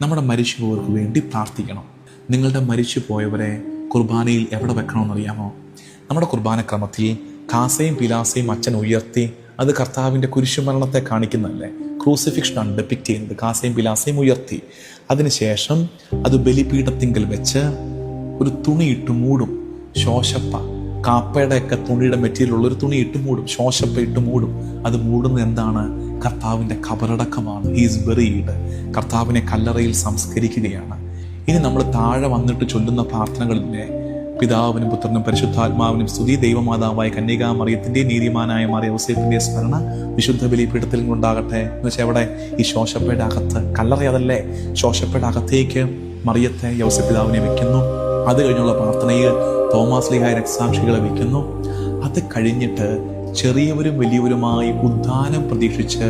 നമ്മുടെ മരിച്ചുപോയവർക്ക് വേണ്ടി പ്രാർത്ഥിക്കണം. നിങ്ങളുടെ മരിച്ചു പോയവരെ കുർബാനയിൽ എവിടെ വെക്കണമെന്നറിയാമോ? നമ്മുടെ കുർബാനക്രമത്തിൽ കാസയും പിലാസയും അച്ഛൻ ഉയർത്തി, അത് കർത്താവിൻ്റെ കുരിശുമരണത്തെ കാണിക്കുന്നതല്ലേ? ക്രൂസിഫിക്ഷനാണ് ഡെപ്പിക്റ്റ് ചെയ്യുന്നത്. കാസയും പിലാസയും ഉയർത്തി, അതിനുശേഷം അത് ബലിപീഠത്തിങ്കൽ വെച്ച് ഒരു തുണിയിട്ട് മൂടും. ശോശപ്പ, കാപ്പയുടെയൊക്കെ തുണിയുടെ മെറ്റീരിയലുള്ള ഒരു തുണി ഇട്ട് മൂടും, ശോശപ്പ ഇട്ട് മൂടും. അത് മൂടുന്നത് എന്താണ്? കർത്താവിൻ്റെ കബറടക്കമാണ്. He's buried. കർത്താവിനെ കല്ലറയിൽ സംസ്കരിക്കുകയാണ്. ഇനി നമ്മൾ താഴെ വന്നിട്ട് ചൊല്ലുന്ന പ്രാർത്ഥനകളിലെ പിതാവിനും പുത്രനും പരിശുദ്ധാത്മാവിനും സ്തുതി, ദൈവമാതാവായ കന്യകാമറിയത്തിൻ്റെ നീതിമാനായ മാറിയ യോസേഫിൻ്റെ സ്മരണ വിശുദ്ധ ബലിപീഠത്തിൽ കൊണ്ടാകട്ടെ എന്ന് വെച്ചാൽ എവിടെ? ഈ ശോശപ്പയുടെ അകത്ത്. കല്ലറയതല്ലേ? ശോശപ്പയുടെ അകത്തേക്ക് മറിയത്തെ യോസേഫ് പിതാവിനെ വെക്കുന്നു. അത് കഴിഞ്ഞുള്ള പ്രാർത്ഥനയിൽ തോമാസ് ലീഹായ രക്തസാക്ഷികളെ വയ്ക്കുന്നു. അത് കഴിഞ്ഞിട്ട് ചെറിയവരും വലിയവരുമായി ഉദ്ധാനം പ്രതീക്ഷിച്ച്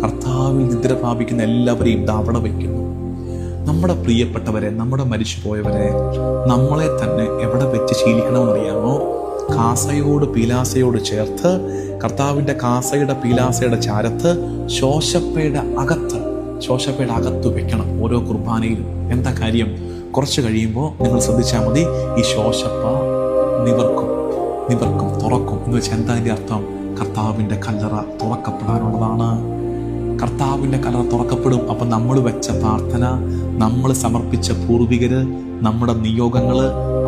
കർത്താവിൽ നിദ്ര പ്രാപിക്കുന്ന എല്ലാവരെയും അവിടെ വയ്ക്കുന്നു. നമ്മുടെ പ്രിയപ്പെട്ടവരെ, നമ്മുടെ മരിച്ചുപോയവരെ നമ്മളെ തന്നെ എവിടെ വെച്ച് ശീലിക്കണമെന്നറിയാമോ? കാസയോട് പീലാസയോട് ചേർത്ത്, കർത്താവിൻ്റെ കാസയുടെ പീലാസയുടെ ചാരത്ത് ശോശപ്പയുടെ അകത്ത് വെക്കണം ഓരോ കുർബാനയിലും. എന്താ കാര്യം? കുറച്ച് കഴിയുമ്പോൾ നിങ്ങൾ ശ്രദ്ധിച്ചാൽ മതി, ഈ ശോശപ്പ നിവർക്കും തുറക്കും എന്ന് വെച്ചാൽ എന്താ അതിൻ്റെ അർത്ഥം? കർത്താവിൻ്റെ കല്ലറ തുറക്കപ്പെടാനുള്ളതാണ്. കർത്താവിൻ്റെ കല്ലറ തുറക്കപ്പെടും. അപ്പം നമ്മൾ വെച്ച പ്രാർത്ഥന, നമ്മൾ സമർപ്പിച്ച പൂർവികര്, നമ്മുടെ നിയോഗങ്ങൾ,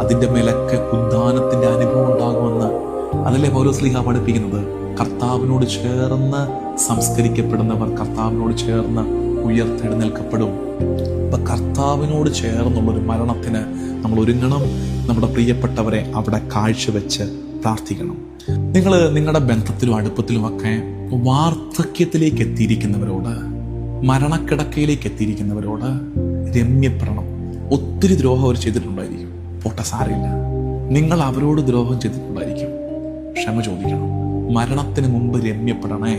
അതിൻ്റെ മേലൊക്കെ ഉദ്ധാനത്തിൻ്റെ അനുഭവം ഉണ്ടാകുമെന്ന്. അതല്ലേ പൗലോസ് ലീഹ പഠിപ്പിക്കുന്നത്? കർത്താവിനോട് ചേർന്ന് സംസ്കരിക്കപ്പെടുന്നവർ കർത്താവിനോട് ചേർന്ന് ഉയർത്തെഴുന്നേൽക്കപ്പെടും. അപ്പം കർത്താവിനോട് ചേർന്നുള്ളൊരു മരണത്തിന് നമ്മൾ ഒരുങ്ങണം. നമ്മുടെ പ്രിയപ്പെട്ടവരെ അവിടെ കാഴ്ചവെച്ച് പ്രാർത്ഥിക്കണം. നിങ്ങൾ നിങ്ങളുടെ ബന്ധത്തിലും അടുപ്പത്തിലുമൊക്കെ വാർദ്ധക്യത്തിലേക്ക് എത്തിയിരിക്കുന്നവരോട്, മരണക്കിടക്കയിലേക്ക് എത്തിയിരിക്കുന്നവരോട് രമ്യപ്പെടണം. ഒത്തിരി ദ്രോഹം അവർ ചെയ്തിട്ടുണ്ടായിരിക്കും, പോട്ടെ, സാരമില്ല. നിങ്ങൾ അവരോട് ദ്രോഹം ചെയ്തിട്ടുണ്ടായിരിക്കും, ക്ഷമ ചോദിക്കണം. മരണത്തിന് മുമ്പ് രമ്യപ്പെടണേ.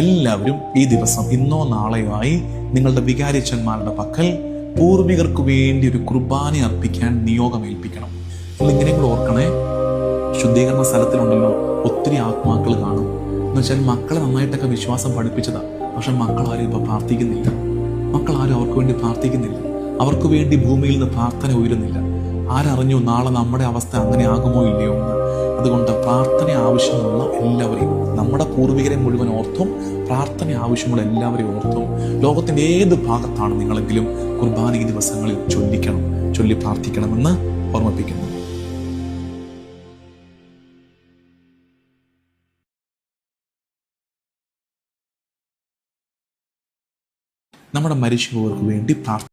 എല്ലാവരും ഈ ദിവസം ഇന്നോ നാളെയോ ആയി നിങ്ങളുടെ വികാരിച്ചന്മാരുടെ പക്കൽ പൂർവികർക്ക് വേണ്ടി ഒരു കുർബാന അർപ്പിക്കാൻ നിയോഗമേൽപ്പിക്കണം. നിങ്ങൾ ഇങ്ങനെ കൂടെ ഓർക്കണേ, ശുദ്ധീകരണ സ്ഥലത്തിലുണ്ടല്ലോ ഒത്തിരി ആത്മാക്കൾ കാണും. എന്ന് വെച്ചാൽ മക്കളെ നന്നായിട്ടൊക്കെ വിശ്വാസം പഠിപ്പിച്ചതാ, പക്ഷെ മക്കളാരും ഇപ്പൊ പ്രാർത്ഥിക്കുന്നില്ല. മക്കളാരും അവർക്ക് വേണ്ടി പ്രാർത്ഥിക്കുന്നില്ല. അവർക്ക് വേണ്ടി ഭൂമിയിൽ നിന്ന് പ്രാർത്ഥന ഉയരുന്നില്ല. ആരറിഞ്ഞു നാളെ നമ്മുടെ അവസ്ഥ അങ്ങനെ ആകുമോ ഇല്ലയോ എന്ന്? അതുകൊണ്ട് പ്രാർത്ഥന ആവശ്യമുള്ള എല്ലാവരെയും, നമ്മുടെ പൂർവികരെ മുഴുവൻ ഓർത്തും പ്രാർത്ഥന ആവശ്യമുള്ള എല്ലാവരെയും ഓർത്തും ലോകത്തിൻ്റെ ഏത് ഭാഗത്താണ് നിങ്ങളെങ്കിലും കുർബാന ഈ ദിവസങ്ങളിൽ ചൊല്ലി പ്രാർത്ഥിക്കണമെന്ന് ഓർമ്മിപ്പിക്കുന്നു. നമ്മുടെ മരിച്ചുപോയവർക്ക് വേണ്ടി